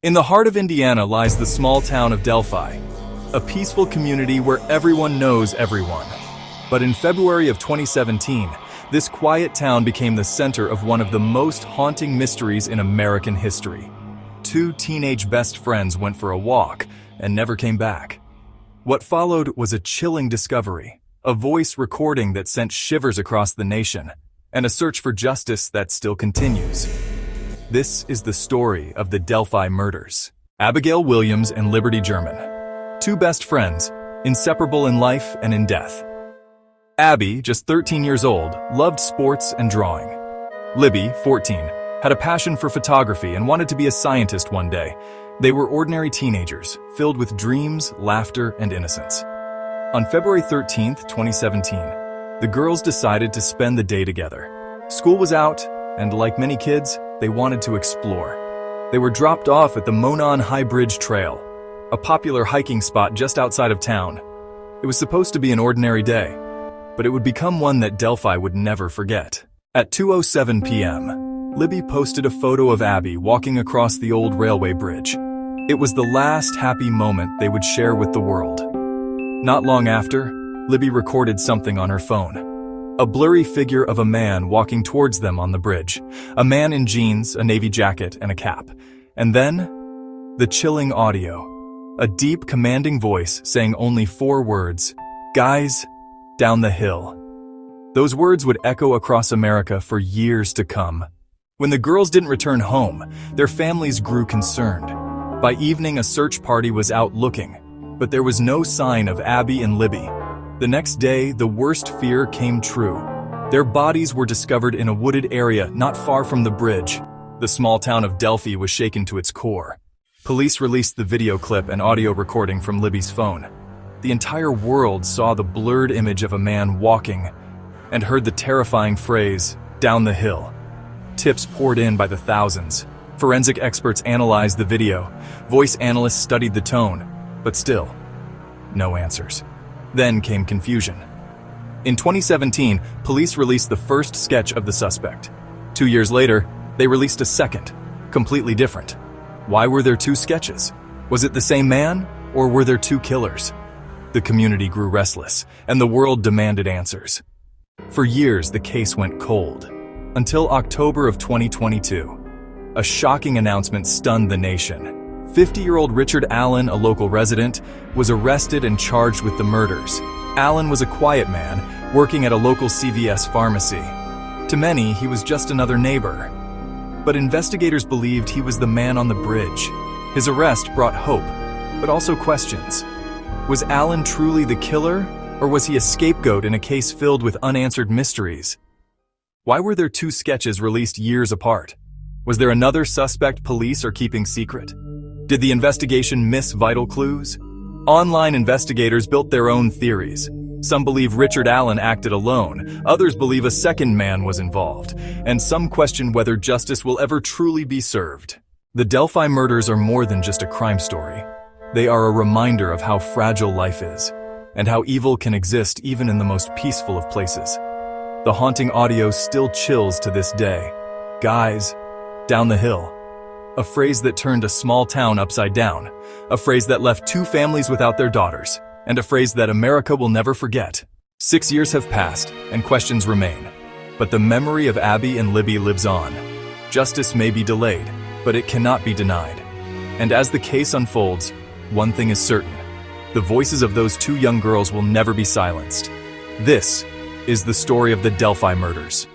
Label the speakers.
Speaker 1: In the heart of Indiana lies the small town of Delphi, a peaceful community where everyone knows everyone. But in February of 2017, this quiet town became the center of one of the most haunting mysteries in American history. Two teenage best friends went for a walk and never came back. What followed was a chilling discovery, a voice recording that sent shivers across the nation, and a search for justice that still continues. This is the story of the Delphi murders. Abigail Williams and Liberty German, two best friends, inseparable in life and in death. Abby, just 13 years old, loved sports and drawing. Libby, 14, had a passion for photography and wanted to be a scientist one day. They were ordinary teenagers, filled with dreams, laughter, and innocence. On February 13, 2017, the girls decided to spend the day together. School was out, and like many kids, they wanted to explore. They were dropped off at the Monon High Bridge Trail, a popular hiking spot just outside of town. It was supposed to be an ordinary day, but it would become one that Delphi would never forget. At 2:07 p.m., Libby posted a photo of Abby walking across the old railway bridge. It was the last happy moment they would share with the world. Not long after, Libby recorded something on her phone. A blurry figure of a man walking towards them on the bridge. A man in jeans, a navy jacket, and a cap. And then, the chilling audio. A deep, commanding voice saying only 4 words, "Guys, down the hill." Those words would echo across America for years to come. When the girls didn't return home, their families grew concerned. By evening, a search party was out looking, but there was no sign of Abby and Libby. The next day, the worst fear came true. Their bodies were discovered in a wooded area not far from the bridge. The small town of Delphi was shaken to its core. Police released the video clip and audio recording from Libby's phone. The entire world saw the blurred image of a man walking and heard the terrifying phrase, "down the hill." Tips poured in by the thousands. Forensic experts analyzed the video. Voice analysts studied the tone, but still, no answers. Then came confusion. In 2017, police released the first sketch of the suspect. 2 years later, they released a second, completely different. Why were there 2 sketches? Was it the same man, or were there 2 killers? The community grew restless, and the world demanded answers. For years, the case went cold, until October of 2022. A shocking announcement stunned the nation. 50-year-old Richard Allen, a local resident, was arrested and charged with the murders. Allen was a quiet man, working at a local CVS pharmacy. To many, he was just another neighbor. But investigators believed he was the man on the bridge. His arrest brought hope, but also questions. Was Allen truly the killer, or was he a scapegoat in a case filled with unanswered mysteries? Why were there 2 sketches released years apart? Was there another suspect police are keeping secret? Did the investigation miss vital clues? Online investigators built their own theories. Some believe Richard Allen acted alone, others believe a second man was involved, and some question whether justice will ever truly be served. The Delphi murders are more than just a crime story. They are a reminder of how fragile life is, and how evil can exist even in the most peaceful of places. The haunting audio still chills to this day. "Guys, down the hill." A phrase that turned a small town upside down. A phrase that left 2 families without their daughters. And a phrase that America will never forget. 6 years have passed, and questions remain. But the memory of Abby and Libby lives on. Justice may be delayed, but it cannot be denied. And as the case unfolds, one thing is certain. The voices of those 2 young girls will never be silenced. This is the story of the Delphi murders.